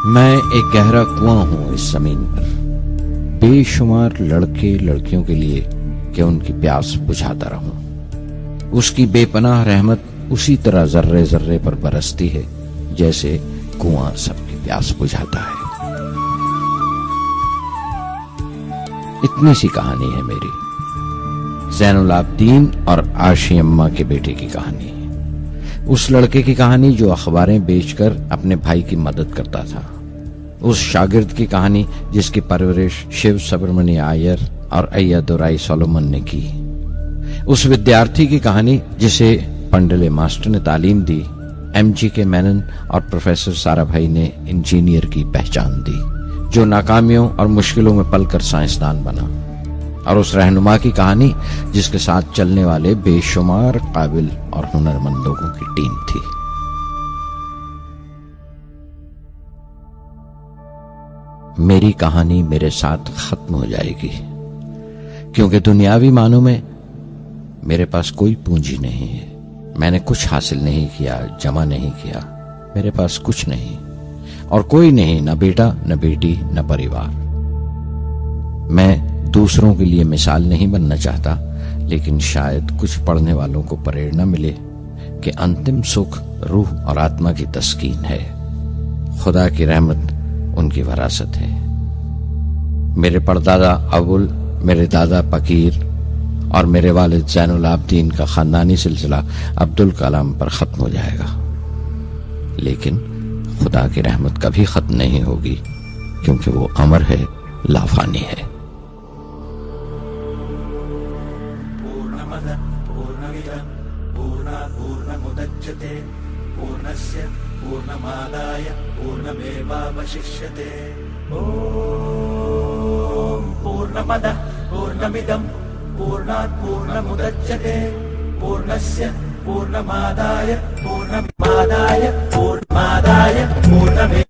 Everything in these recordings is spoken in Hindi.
मैं एक गहरा कुआं हूं इस जमीन पर, बेशुमार लड़के लड़कियों के लिए कि उनकी प्यास बुझाता रहूं। उसकी बेपनाह रहमत उसी तरह जर्रे जर्रे पर बरसती है जैसे कुआं सबकी प्यास बुझाता है। इतनी सी कहानी है मेरी, ज़ैनुल आबदीन और आशी अम्मा के बेटे की कहानी। उस लड़के की कहानी जो अखबारें बेचकर अपने भाई की मदद करता था। उस शागिर्द की कहानी जिसकी परवरिश शिव सुब्रमण्य अय्यर और अय्यादुराई सोलोमन ने की। उस विद्यार्थी की कहानी जिसे पंडले मास्टर ने तालीम दी, MGK मेनन और प्रोफेसर साराभाई ने इंजीनियर की पहचान दी, जो नाकामियों और मुश्किलों में पलकर साइंसदान बना। और उस रहनुमा की कहानी जिसके साथ चलने वाले बेशुमार काबिल और हुनरमंद लोगों की टीम थी। मेरी कहानी मेरे साथ खत्म हो जाएगी, क्योंकि दुनियावी मानों में मेरे पास कोई पूंजी नहीं है। मैंने कुछ हासिल नहीं किया, जमा नहीं किया। मेरे पास कुछ नहीं और कोई नहीं, न बेटा, न बेटी, न परिवार। मैं दूसरों के लिए मिसाल नहीं बनना चाहता, लेकिन शायद कुछ पढ़ने वालों को प्रेरणा मिले कि अंतिम सुख रूह और आत्मा की तस्कीन है। खुदा की रहमत उनकी वरासत है। मेरे परदादा अबुल, मेरे दादा फकीर और मेरे वालिद ज़ैनुल आबदीन का खानदानी सिलसिला अब्दुल कलाम पर खत्म हो जाएगा, लेकिन खुदा की रहमत कभी खत्म नहीं होगी, क्योंकि वो अमर है, लाफानी है। पूर्णस्य पूर्णमादाय पूर्णमेवावशिष्यते। पूर्णमदः पूर्णमिदं पूर्णात् पूर्णमुदच्यते। पूर्णस्य पूर्णमादाय पूर्णमादाय पूर्णमे।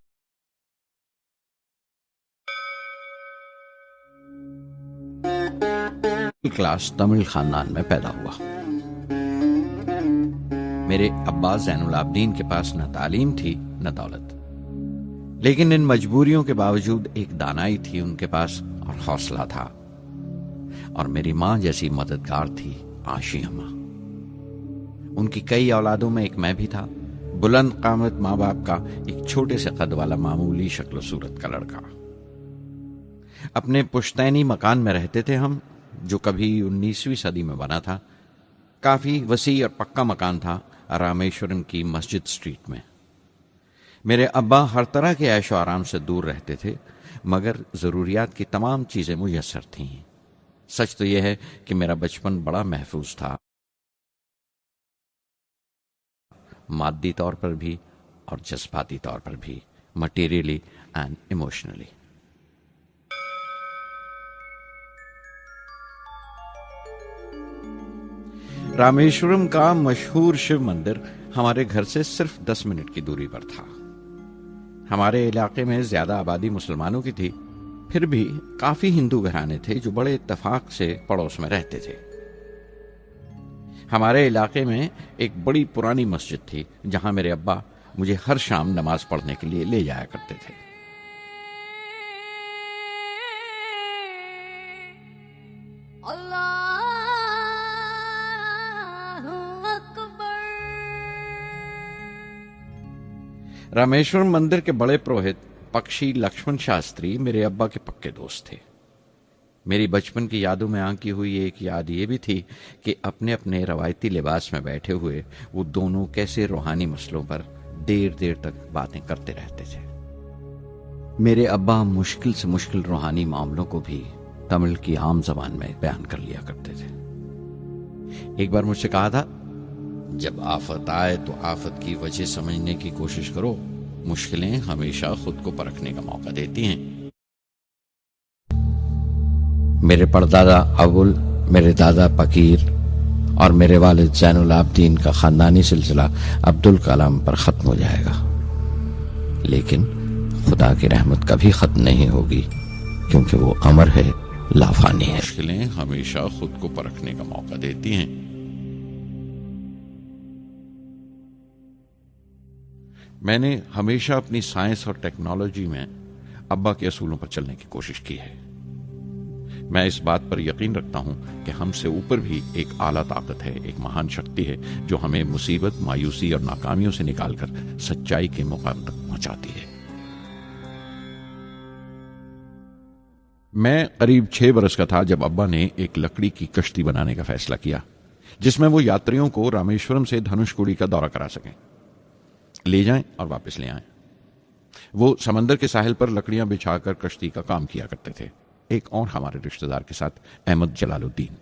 क्लास तमिल खानदान में पैदा हुआ। मेरे अब्बा ज़ैनुल आबदीन के पास न तालीम थी न दौलत, लेकिन इन मजबूरियों के बावजूद एक दानाई थी उनके पास और हौसला था। और मेरी मां जैसी मददगार थी आशी अम्मा। उनकी कई औलादों में एक मैं भी था, बुलंद कामत माँ बाप का एक छोटे से कद वाला मामूली शक्ल सूरत का लड़का। अपने पुश्तैनी मकान में रहते थे हम, जो कभी 19वीं सदी में बना था। काफी वसी और पक्का मकान था रामेश्वरम की मस्जिद स्ट्रीट में। मेरे अब्बा हर तरह के ऐशो आराम से दूर रहते थे, मगर जरूरियात की तमाम चीजें मुयस्सर थीं। सच तो यह है कि मेरा बचपन बड़ा महफूज था, मादी तौर पर भी और जज्बाती तौर पर भी, मटेरियली एंड इमोशनली। रामेश्वरम का मशहूर शिव मंदिर हमारे घर से सिर्फ 10 मिनट की दूरी पर था। हमारे इलाके में ज्यादा आबादी मुसलमानों की थी, फिर भी काफी हिंदू घराने थे जो बड़े इत्तेफाक से पड़ोस में रहते थे। हमारे इलाके में एक बड़ी पुरानी मस्जिद थी, जहां मेरे अब्बा मुझे हर शाम नमाज पढ़ने के लिए ले जाया करते थे। रामेश्वरम मंदिर के बड़े पुरोहित पक्षी लक्ष्मण शास्त्री मेरे अब्बा के पक्के दोस्त थे। मेरी बचपन की यादों में आंकी हुई एक याद ये भी थी कि अपने अपने रवायती लिबास में बैठे हुए वो दोनों कैसे रूहानी मसलों पर देर देर तक बातें करते रहते थे। मेरे अब्बा मुश्किल से मुश्किल रूहानी मामलों को भी तमिल की आम जबान में बयान कर लिया करते थे। एक बार मुझसे कहा था, जब आफत आए तो आफत की वजह समझने की कोशिश करो, मुश्किलें हमेशा खुद को परखने का मौका देती हैं। मेरे परदादा अबुल, मेरे दादा फकीर और मेरे वालिद ज़ैनुल आबदीन का खानदानी सिलसिला अब्दुल कलाम पर खत्म हो जाएगा, लेकिन खुदा की रहमत कभी खत्म नहीं होगी, क्योंकि वो अमर है, लाफानी है। मुश्किलें हमेशा खुद को परखने का मौका देती हैं। मैंने हमेशा अपनी साइंस और टेक्नोलॉजी में अब्बा के असूलों पर चलने की कोशिश की है। मैं इस बात पर यकीन रखता हूं कि हमसे ऊपर भी एक आला ताकत है, एक महान शक्ति है जो हमें मुसीबत, मायूसी और नाकामियों से निकालकर सच्चाई के मुकाम तक पहुंचाती है। मैं करीब 6 बरस का था जब अब्बा ने एक लकड़ी की कश्ती बनाने का फैसला किया जिसमें वो यात्रियों को रामेश्वरम से धनुषकोडी का दौरा करा सकें, ले जाएं और वापस ले आएं। वो समंदर के साहिल पर लकड़ियां बिछाकर कश्ती का काम किया करते थे। एक और हमारे रिश्तेदार के साथ, अहमद जलालुद्दीन।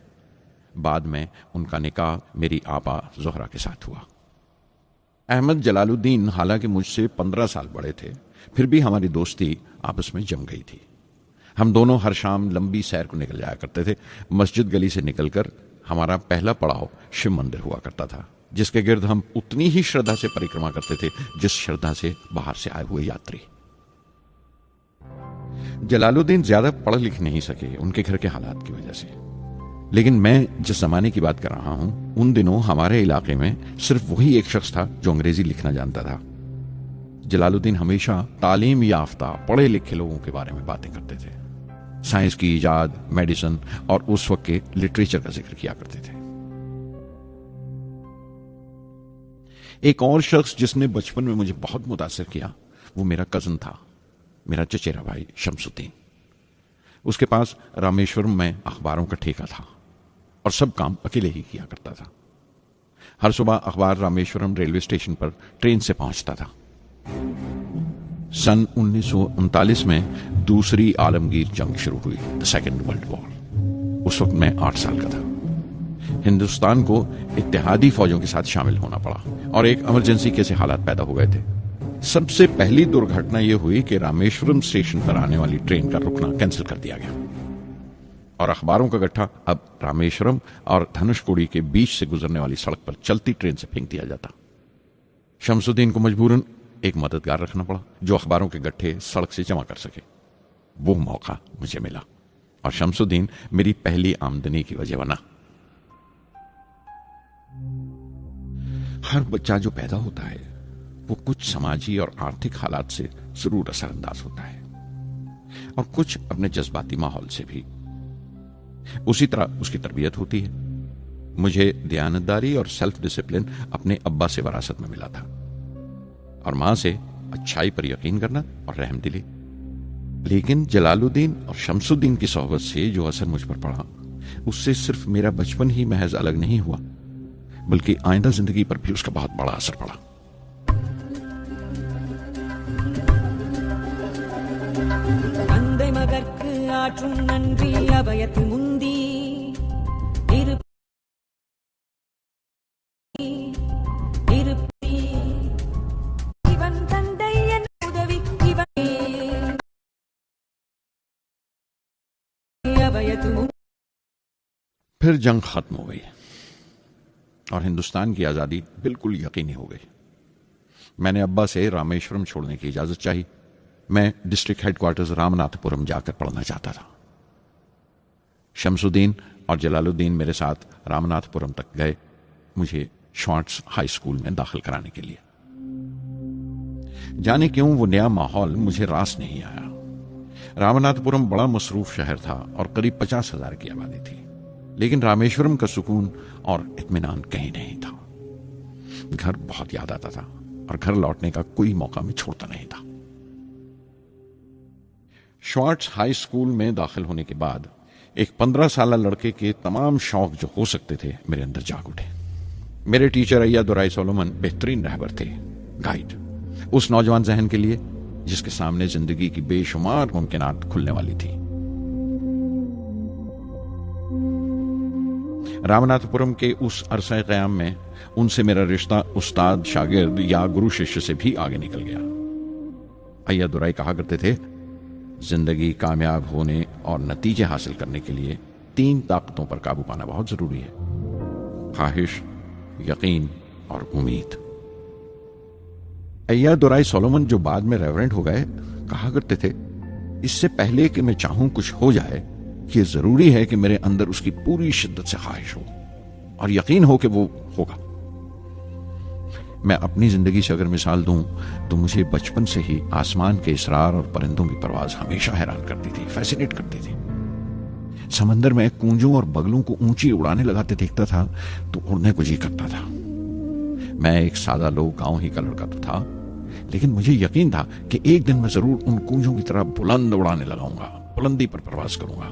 बाद में उनका निकाह मेरी आपा जोहरा के साथ हुआ। अहमद जलालुद्दीन हालांकि मुझसे 15 साल बड़े थे, फिर भी हमारी दोस्ती आपस में जम गई थी। हम दोनों हर शाम लंबी सैर को निकल जाया करते थे। मस्जिद गली से निकलकर हमारा पहला पड़ाव शिव मंदिर हुआ करता था, जिसके गिर्द हम उतनी ही श्रद्धा से परिक्रमा करते थे जिस श्रद्धा से बाहर से आए हुए यात्री। जलालुद्दीन ज्यादा पढ़ लिख नहीं सके उनके घर के हालात की वजह से, लेकिन मैं जिस जमाने की बात कर रहा हूं उन दिनों हमारे इलाके में सिर्फ वही एक शख्स था जो अंग्रेजी लिखना जानता था। जलालुद्दीन हमेशा तालीम याफ्ता पढ़े लिखे लोगों के बारे में बातें करते थे, साइंस की इजाद, मेडिसिन और उस वक्त के लिटरेचर का जिक्र किया करते थे। एक और शख्स जिसने बचपन में मुझे बहुत मुतासिर किया वो मेरा कजन था, मेरा चचेरा भाई शमसुद्दीन। उसके पास रामेश्वरम में अखबारों का ठेका था और सब काम अकेले ही किया करता था। हर सुबह अखबार रामेश्वरम रेलवे स्टेशन पर ट्रेन से पहुंचता था। सन 1939 में दूसरी आलमगीर जंग शुरू हुई, द सेकेंड वर्ल्ड वॉर। उस वक्त मैं 8 साल का था। हिंदुस्तान को इत्तेहादी फौजों के साथ शामिल होना पड़ा और एक इमरजेंसी के से हालात पैदा हो गए थे। सबसे पहली दुर्घटना यह हुई कि रामेश्वरम स्टेशन पर आने वाली ट्रेन का रुकना कैंसिल कर दिया गया और अखबारों का गट्ठा अब रामेश्वरम और धनुषकोडी के बीच से गुजरने वाली सड़क पर चलती ट्रेन से फेंक दिया जाता। शमसुद्दीन को मजबूरन एक मददगार रखना पड़ा जो अखबारों के गट्ठे सड़क से जमा कर सके। वो मौका मुझे मिला और शमसुद्दीन मेरी पहली आमदनी की वजह बना। हर बच्चा जो पैदा होता है वो कुछ समाजी और आर्थिक हालात से जरूर असरअंदाज होता है और कुछ अपने जज्बाती माहौल से भी। उसी तरह उसकी तरबियत होती है। मुझे दयानतदारी और सेल्फ डिसिप्लिन अपने अब्बा से विरासत में मिला था और मां से अच्छाई पर यकीन करना और रहमदिली। लेकिन जलालुद्दीन और शमसुद्दीन की सोहबत से जो असर मुझ पर पड़ा उससे सिर्फ मेरा बचपन ही महज अलग नहीं हुआ बल्कि आइंदा जिंदगी पर भी उसका बहुत बड़ा असर पड़ा। தந்தை மகற்கு ஆற்றும் நன்றி அபயத்து முந்தி இவன் தந்தை என் உதவி இவன் அபயத்து முந்தி। फिर जंग खत्म हो गई और हिंदुस्तान की आजादी बिल्कुल यकीनी हो गई। मैंने अब्बा से रामेश्वरम छोड़ने की इजाजत चाही। मैं डिस्ट्रिक्ट हेडक्वार्टर्स रामनाथपुरम जाकर पढ़ना चाहता था। शमसुद्दीन और जलालुद्दीन मेरे साथ रामनाथपुरम तक गए मुझे शॉर्ट्स हाई स्कूल में दाखिल कराने के लिए। जाने क्यों वो नया माहौल मुझे रास नहीं आया। रामनाथपुरम बड़ा मसरूफ शहर था और करीब 50,000 की आबादी थी, लेकिन रामेश्वरम का सुकून और इत्मीनान कहीं नहीं था। घर बहुत याद आता था और घर लौटने का कोई मौका मैं छोड़ता नहीं था। शॉर्ट्स हाई स्कूल में दाखिल होने के बाद एक 15 साल लड़के के तमाम शौक जो हो सकते थे मेरे अंदर जाग उठे। मेरे टीचर अय्या दुराई सोलोमन बेहतरीन रहबर थे, गाइड उस नौजवान जहन के लिए जिसके सामने जिंदगी की बेशुमार मुमकिनात खुलने वाली थी। रामनाथपुरम के उस अरसे क़याम में उनसे मेरा रिश्ता उस्ताद शागिर्द या गुरु शिष्य से भी आगे निकल गया। अय्या दुराई कहा करते थे, जिंदगी कामयाब होने और नतीजे हासिल करने के लिए 3 ताकतों पर काबू पाना बहुत जरूरी है, ख्वाहिश, यकीन और उम्मीद। अय्या दुराई सोलोमन जो बाद में रेवरेंट हो गए कहा करते थे, इससे पहले कि मैं चाहूं कुछ हो जाए ये जरूरी है कि मेरे अंदर उसकी पूरी शिद्दत से ख्वाहिश हो और यकीन हो कि वो होगा। मैं अपनी जिंदगी से अगर मिसाल दूं तो मुझे बचपन से ही आसमान के इसरार और परिंदों की परवाज हमेशा हैरान करती थी, फैसिनेट करती थी। समंदर में कूंजों और बगलों को ऊंची उड़ाने लगाते देखता था तो उड़ने को जी करता था। मैं एक सादा लोग गांव ही का लड़का तो था, लेकिन मुझे यकीन था कि एक दिन मैं जरूर उन कूंजों की तरह बुलंद उड़ाने लगाऊंगा, बुलंदी पर प्रवास करूंगा।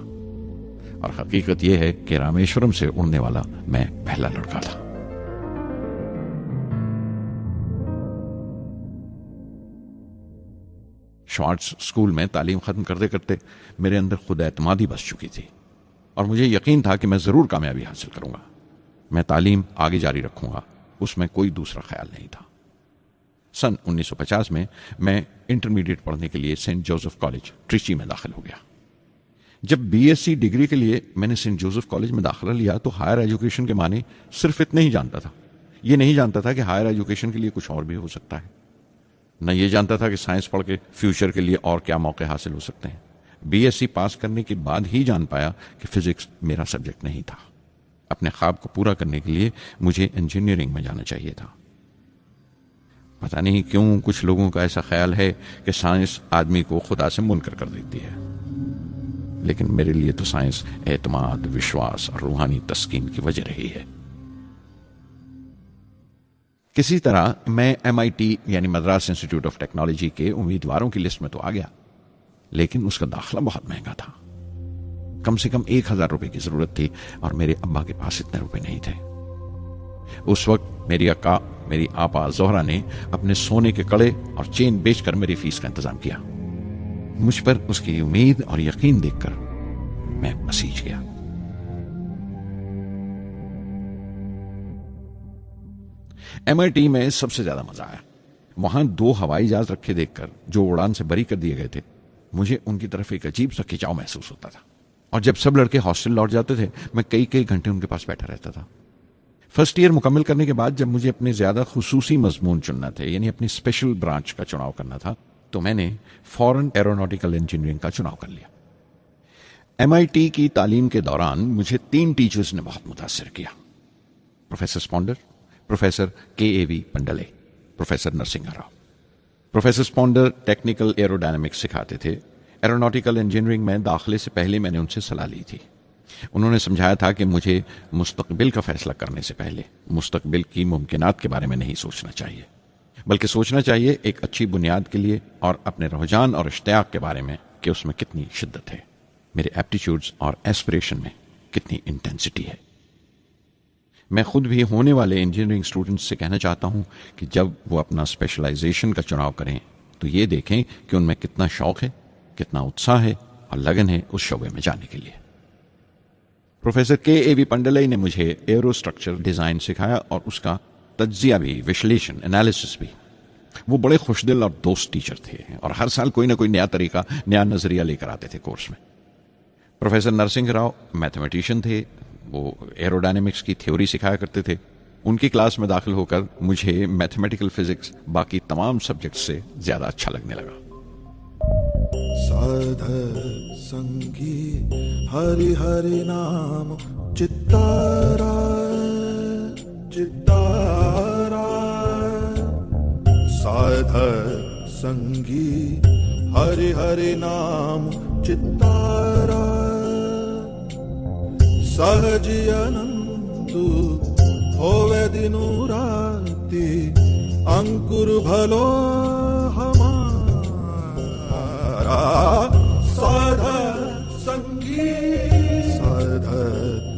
और हकीकत यह है कि रामेश्वरम से उड़ने वाला मैं पहला लड़का था। श्वार्ट्ज स्कूल में तालीम खत्म करते करते मेरे अंदर खुद एतमादी बस चुकी थी और मुझे यकीन था कि मैं जरूर कामयाबी हासिल करूंगा। मैं तालीम आगे जारी रखूंगा, उसमें कोई दूसरा ख्याल नहीं था। सन 1950 में मैं इंटरमीडिएट पढ़ने के लिए सेंट जोसेफ कॉलेज ट्रिची में दाखिल हो गया। जब बीएससी डिग्री के लिए मैंने सेंट जोसेफ कॉलेज में दाखिला लिया तो हायर एजुकेशन के माने सिर्फ इतने ही जानता था। यह नहीं जानता था कि हायर एजुकेशन के लिए कुछ और भी हो सकता है। न ये जानता था कि साइंस पढ़ के फ्यूचर के लिए और क्या मौके हासिल हो सकते हैं। बीएससी पास करने के बाद ही जान पाया कि फिजिक्स मेरा सब्जेक्ट नहीं था। अपने ख्वाब को पूरा करने के लिए मुझे इंजीनियरिंग में जाना चाहिए था। पता नहीं क्यों कुछ लोगों का ऐसा ख्याल है कि साइंस आदमी को खुदा से मुनकर कर देती है, लेकिन मेरे लिए तो साइंस एतमाद, विश्वास और रूहानी तस्कीन की वजह रही है। किसी तरह मैं MIT यानी मद्रास इंस्टीट्यूट ऑफ टेक्नोलॉजी के उम्मीदवारों की लिस्ट में तो आ गया, लेकिन उसका दाखिला बहुत महंगा था। कम से कम 1000 रुपए की जरूरत थी और मेरे अब्बा के पास इतने रुपए नहीं थे। उस वक्त मेरी आपा जोहरा ने अपने सोने के कड़े और चेन बेचकर मेरी फीस का इंतजाम किया। मुझ पर उसकी उम्मीद और यकीन देखकर मैं पसीज गया। MIT में सबसे ज्यादा मजा आया। वहां 2 हवाई जहाज रखे देखकर जो उड़ान से बरी कर दिए गए थे, मुझे उनकी तरफ एक अजीब सा खिंचाव महसूस होता था। और जब सब लड़के हॉस्टल लौट जाते थे, मैं कई कई घंटे उनके पास बैठा रहता था। फर्स्ट ईयर मुकम्मल करने के बाद जब मुझे अपने ज्यादा खुसूसी मजमून चुनना थे, यानी अपनी स्पेशल ब्रांच का चुनाव करना था, तो मैंने फॉरेन एरोनॉटिकल इंजीनियरिंग का चुनाव कर लिया। MIT की तालीम के दौरान मुझे 3 टीचर्स ने बहुत मुतासिर किया। Professor Spondor, professor KAV Pandalai, professor Narasimha Rao. Professor Spondor technical aerodynamics सिखाते थे। एरोनॉटिकल इंजीनियरिंग में दाखिले से पहले मैंने उनसे सलाह ली थी। उन्होंने समझाया था कि मुझे मुस्तकबिल का फैसला करने से पहले मुस्तकबिल की मुमकिनात के बारे में नहीं सोचना चाहिए, बल्कि सोचना चाहिए एक अच्छी बुनियाद के लिए और अपने रुझान और इश्तियाक के बारे में कि उसमें कितनी शिद्दत है, मेरे एप्टीट्यूड्स और एस्पिरेशन में कितनी इंटेंसिटी है। मैं खुद भी होने वाले इंजीनियरिंग स्टूडेंट्स से कहना चाहता हूं कि जब वो अपना स्पेशलाइजेशन का चुनाव करें तो ये देखें कि उनमें कितना शौक है, कितना उत्साह है और लगन है उस शोबे में जाने के लिए। प्रोफेसर KAV पंडले ने मुझे एरोस्ट्रक्चर डिजाइन सिखाया और उसका तज्जिया भी, विश्लेषण, एनालिसिस भी। वो बड़े खुशदिल और दोस्त टीचर थे और हर साल कोई ना कोई नया तरीका, नया नजरिया लेकर आते थे कोर्स में। प्रोफेसर नरसिंह राव मैथमेटिशियन थे। वो एरोडायनेमिक्स की थ्योरी सिखाया करते थे। उनकी क्लास में दाखिल होकर मुझे मैथमेटिकल फिजिक्स बाकी तमाम सब्जेक्ट से ज्यादा अच्छा लगने लगा। साध संगी हरि हरि नाम चित्तारा चित्तारा। साध संगी हरि हरि नाम चित्तारा। सहजी अनंतु होवे दिनु राति अंकुर भलो हमारा। साध संगी साध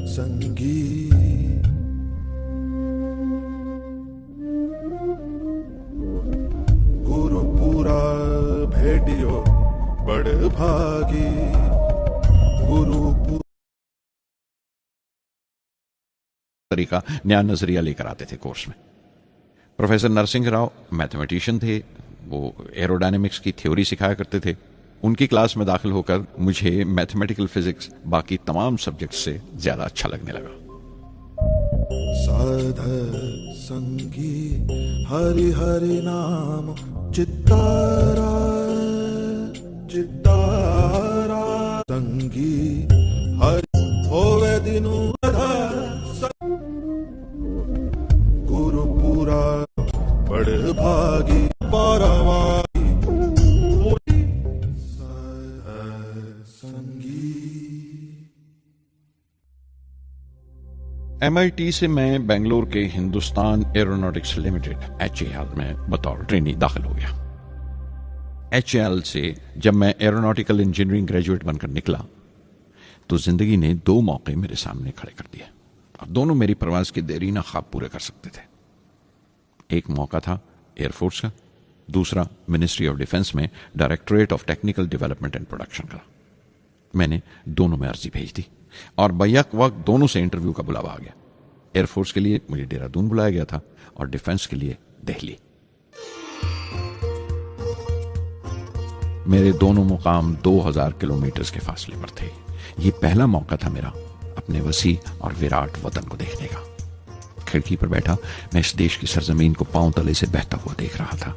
संगी। गुरु पूरा भेटियो बड़ भागी। गुरु तरीका, नया नजरिया लेकर आते थे कोर्स में। प्रोफेसर नरसिंह राव मैथमेटिशियन थे। वो एरोडायनेमिक्स की थ्योरी सिखाया करते थे। उनकी क्लास में दाखिल होकर मुझे मैथमेटिकल फिजिक्स बाकी तमाम सब्जेक्ट से ज्यादा अच्छा लगने लगा। साध संगी हरि हरि नाम चित्तारा चित्तारा। संगी हरि होवे दिनु गुरु पूरा सद्भागी पारावारी संगी। MIT से मैं बेंगलोर के हिंदुस्तान एरोनॉटिक्स लिमिटेड HAL में बतौर ट्रेनी दाखिल हो गया। HAL से जब मैं एरोनॉटिकल इंजीनियरिंग ग्रेजुएट बनकर निकला तो जिंदगी ने 2 मौके मेरे सामने खड़े कर दिए और दोनों मेरी प्रवास के देरीना ख्वाब पूरे कर सकते थे। एक मौका था एयरफोर्स का, दूसरा मिनिस्ट्री ऑफ डिफेंस में directorate of technical development and production का। मैंने दोनों में अर्जी भेज दी और बैक वक्त दोनों से इंटरव्यू का बुलावा आ गया। एयरफोर्स के लिए मुझे देहरादून बुलाया गया था और डिफेंस के लिए दिल्ली। मेरे दोनों मुकाम 2000 किलोमीटर के फासले पर थे। ये पहला मौका था मेरा अपने वसी और विराट वतन को देखने का। खिड़की पर बैठा मैं इस देश की सरजमीन को पांव तले से बहता हुआ देख रहा था।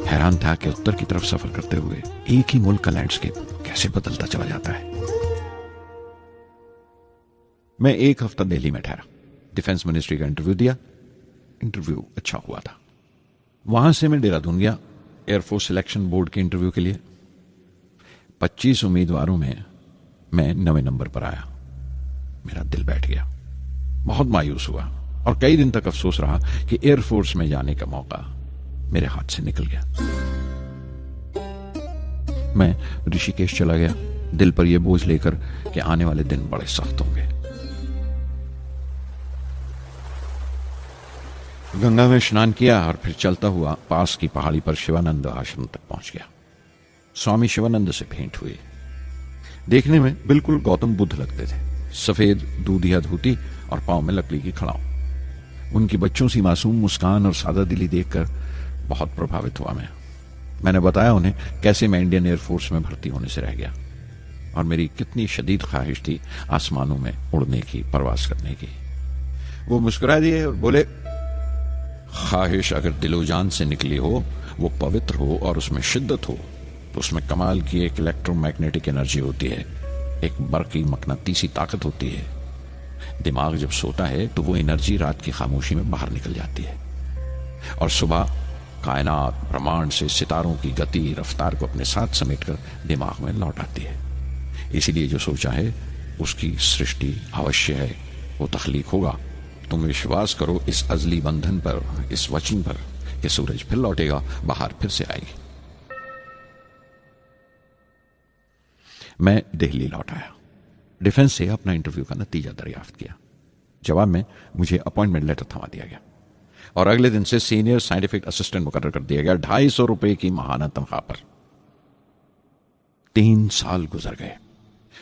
हैरान था कि उत्तर की तरफ सफर करते हुए एक ही मुल्क का लैंडस्केप कैसे बदलता चला जाता है। मैं 1 हफ्ता दिल्ली में ठहरा, डिफेंस मिनिस्ट्री का इंटरव्यू दिया। इंटरव्यू अच्छा हुआ था। वहां से मैं देहरादून गया एयरफोर्स सिलेक्शन बोर्ड के इंटरव्यू के लिए। 25 उम्मीदवारों में मैं 9वें नंबर पर आया। मेरा दिल बैठ गया, बहुत मायूस हुआ और कई दिन तक अफसोस रहा कि एयरफोर्स में जाने का मौका मेरे हाथ से निकल गया। मैं ऋषिकेश चला गया, दिल पर यह बोझ लेकर कि आने वाले दिन बड़े सख्त होंगे। गंगा में स्नान किया और फिर चलता हुआ पास की पहाड़ी पर शिवानंद आश्रम तक पहुंच गया। स्वामी शिवानंद से भेंट हुई। देखने में बिल्कुल गौतम बुद्ध लगते थे, सफेद दूधिया धोती और पांव में लकड़ी की खड़ाऊ। उनकी बच्चों सी मासूम मुस्कान और सादा दिली देखकर बहुत प्रभावित हुआ मैंने बताया उन्हें कैसे मैं इंडियन एयरफोर्स में भर्ती होने से रह गया और मेरी कितनी शदीद ख्वाहिश थी आसमानों में उड़ने की, परवास करने की। वो मुस्कुरा दिए और बोले, ख्वाहिश अगर दिलो जान से निकली हो, वो पवित्र हो और उसमें शिद्दत हो, तो उसमें कमाल की एक इलेक्ट्रोमैग्नेटिक एनर्जी होती है, एक बरकी मकनातीसी ताकत होती है। दिमाग जब सोता है तो वो एनर्जी रात की खामोशी में बाहर निकल जाती है और सुबह कायनात ब्रह्मांड से सितारों की गति रफ्तार को अपने साथ समेटकर दिमाग में लौट आती है। इसीलिए जो सोचा है उसकी सृष्टि अवश्य है, वो तख्लीक होगा। तुम विश्वास करो इस अजली बंधन पर, इस वचन पर कि सूरज फिर लौटेगा, बाहर फिर से आएगी। मैं दिल्ली लौट आया, डिफेंस से अपना इंटरव्यू का नतीजा दरियाफ्त किया। जवाब में मुझे अपॉइंटमेंट लेटर थमा दिया गया और अगले दिन से सीनियर साइंटिफिक असिस्टेंट मुकर्रर कर दिया गया 250 रुपए की माहाना तनख्वाह पर। 3 साल गुजर गए।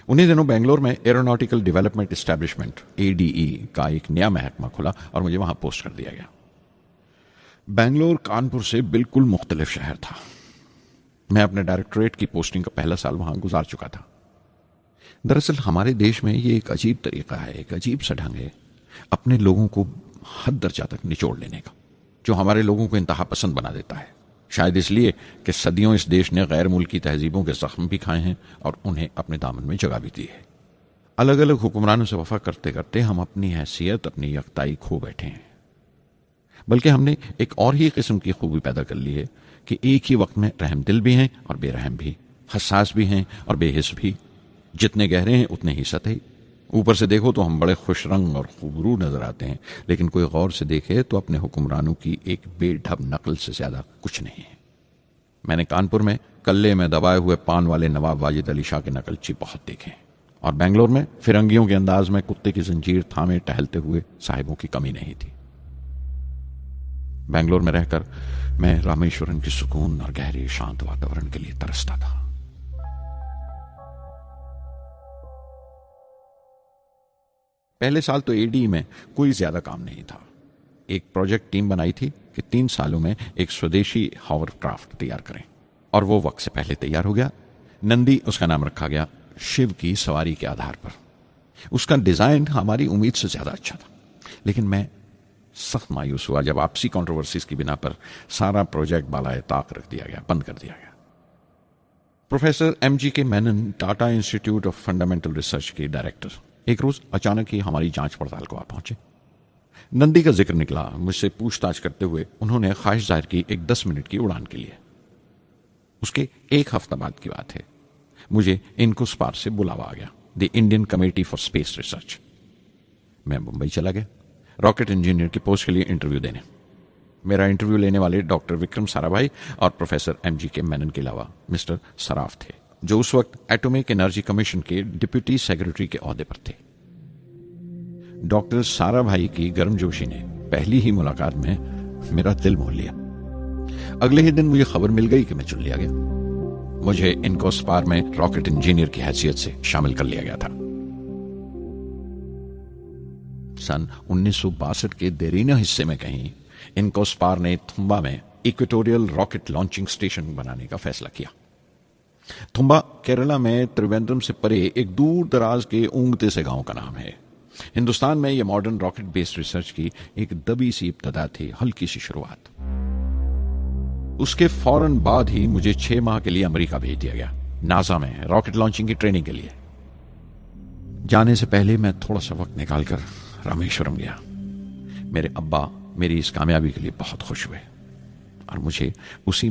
उन्हीं दिनों बेंगलोर में एरोनॉटिकल डेवलपमेंट एस्टैब्लिशमेंट ADE का एक नया महकमा खुला और मुझे वहां पोस्ट कर दिया गया। बेंगलोर कानपुर से बिल्कुल मुख्तलिफ शहर था। मैं अपने डायरेक्टोरेट की पोस्टिंग का पहला साल वहां गुजार चुका था। दरअसल हमारे देश में ये एक अजीब तरीका है, एक अजीब सा ढंग है अपने लोगों को हद दर्जा तक निचोड़ लेने का, जो हमारे लोगों को इंतहा पसंद बना देता है। शायद इसलिए कि सदियों इस देश ने गैर मुल्की तहजीबों के जख्म भी खाए हैं और उन्हें अपने दामन में जगह भी दी है। अलग अलग हुक्मरानों से वफा करते करते हम अपनी हैसियत, अपनी यकताई खो बैठे हैं। बल्कि हमने एक और ही किस्म की खूबी पैदा कर ली है कि एक ही वक्त में रहम दिल भी हैं और बेरहम भी, हसास भी हैं और बेहिस भी। जितने गहरे हैं उतने ही सतही। ऊपर से देखो तो हम बड़े खुश रंग और खूबरू नजर आते हैं, लेकिन कोई गौर से देखे तो अपने हुक्मरानों की एक बेढब नकल से ज्यादा कुछ नहीं है। मैंने कानपुर में कल्ले में दबाए हुए पान वाले नवाब वाजिद अली शाह के नकलची बहुत देखे और बेंगलोर में फिरंगियों के अंदाज में कुत्ते की जंजीर थामे टहलते हुए साहिबों की कमी नहीं थी। बेंगलोर में रहकर मैं रामेश्वरम की सुकून और गहरे शांत वातावरण के लिए तरसता था। पहले साल तो ADE में कोई ज्यादा काम नहीं था। एक प्रोजेक्ट टीम बनाई थी कि 3 सालों में एक स्वदेशी हॉवरक्राफ्ट तैयार करें और वो वक्त से पहले तैयार हो गया। नंदी उसका नाम रखा गया, शिव की सवारी के आधार पर। उसका डिजाइन हमारी उम्मीद से ज्यादा अच्छा था, लेकिन मैं सख्त मायूस हुआ जब आपसी कंट्रोवर्सीज की बिना पर सारा प्रोजेक्ट बालाए ताक रख दिया गया, बंद कर दिया गया। Professor MGK Menon, Tata institute of fundamental research के डायरेक्टर, एक रोज अचानक ही हमारी जांच पड़ताल को आ पहुंचे। नंदी का जिक्र निकला। मुझसे पूछताछ करते हुए उन्होंने ख्वाहिश जाहिर की एक 10 मिनट की उड़ान के लिए। उसके एक हफ्ता बाद की बात है, मुझे इनकोस्पार से बुलावा आ गया, the Indian committee for space research. मैं मुंबई चला गया रॉकेट इंजीनियर की पोस्ट के लिए इंटरव्यू देने। मेरा इंटरव्यू लेने वाले डॉक्टर विक्रम साराभाई और प्रोफेसर MGK मेनन के अलावा मिस्टर सराफ थे, जो उस वक्त एटॉमिक एनर्जी कमीशन के डिप्यूटी सेक्रेटरी के ओहदे पर थे। डॉक्टर साराभाई की गर्मजोशी ने पहली ही मुलाकात में मेरा दिल मोह लिया। अगले ही दिन मुझे खबर मिल गई कि मैं चुन लिया गया। मुझे इनकोस्पार में रॉकेट इंजीनियर की हैसियत से शामिल कर लिया गया था। सन 1962 के देरीना हिस्से में कहीं इनकोस्पार ने थुम्बा में इक्वेटोरियल रॉकेट लॉन्चिंग स्टेशन बनाने का फैसला किया। थुम्बा केरला में त्रिवेंद्रम से परे एक दूर दराज के ऊंगते से गांव का नाम है। हिंदुस्तान में यह मॉडर्न रॉकेट बेस्ड रिसर्च की एक दबी सी इब्तदा थी, हल्की सी शुरुआत। उसके फौरन बाद ही मुझे 6 माह के लिए अमेरिका भेज दिया गया, नासा में रॉकेट लॉन्चिंग की ट्रेनिंग के लिए। जाने से पहले मैं थोड़ा सा वक्त निकालकर रामेश्वरम गया। मेरे अब्बा मेरी इस कामयाबी के लिए बहुत खुश हुए और मुझे उसी